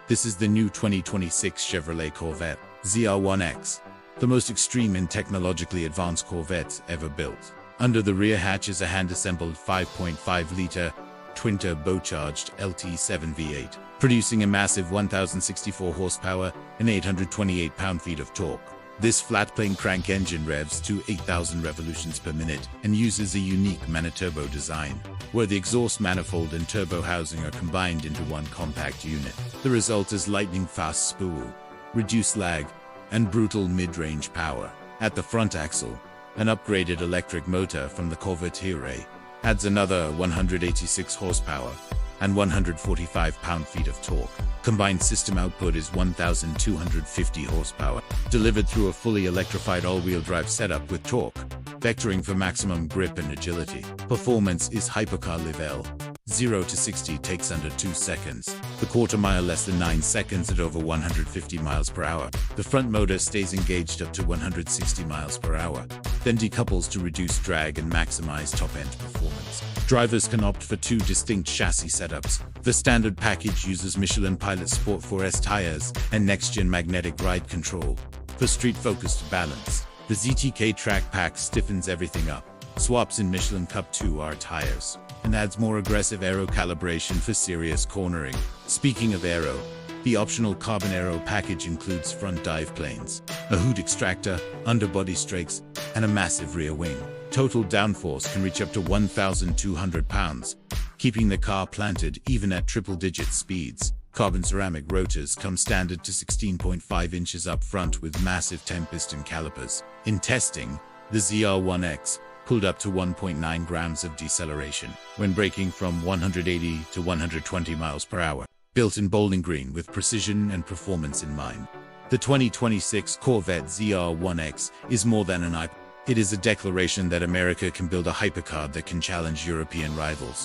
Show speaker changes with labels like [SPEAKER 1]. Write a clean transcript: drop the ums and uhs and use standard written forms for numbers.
[SPEAKER 1] This is the new 2026 Chevrolet Corvette ZR1X, the most extreme and technologically advanced Corvette ever built. Under the rear hatch is a hand-assembled 5.5-liter twin-turbocharged LT7 V8, producing a massive 1,064 horsepower and 828 pound-feet of torque. This flat-plane crank engine revs to 8,000 revolutions per minute and uses a unique Maniturbo design, where the exhaust manifold and turbo housing are combined into one compact unit. The result is lightning-fast spool, reduced lag, and brutal mid-range power. At the front axle, an upgraded electric motor from the Corvette E-Ray adds another 186 horsepower and 145 pound-feet of torque. Combined system output is 1,250 horsepower, delivered through a fully electrified all-wheel drive setup with torque vectoring for maximum grip and agility. Performance is hypercar-level. 0 to 60 takes under 2 seconds. The quarter mile less than 9 seconds at over 150 miles per hour. The front motor stays engaged up to 160 miles per hour, then decouples to reduce drag and maximize top-end performance. Drivers can opt for 2 distinct chassis setups. The standard package uses Michelin Pilot Sport 4S tires and next-gen magnetic ride control for street-focused balance. The ZTK track pack stiffens everything up, swaps in Michelin Cup 2R tires, and adds more aggressive aero calibration for serious cornering. Speaking of aero, the optional carbon aero package includes front dive planes, a hood extractor, underbody strakes, and a massive rear wing. Total downforce can reach up to 1,200 pounds, keeping the car planted even at triple-digit speeds. Carbon ceramic rotors come standard to 16.5 inches up front with massive 10-piston calipers. In testing, the ZR1X pulled up to 1.9 grams of deceleration when braking from 180 to 120 miles per hour. Built in Bowling Green with precision and performance in mind, the 2026 Corvette ZR1X is more than an hypercar. It is a declaration that America can build a hypercar that can challenge European rivals.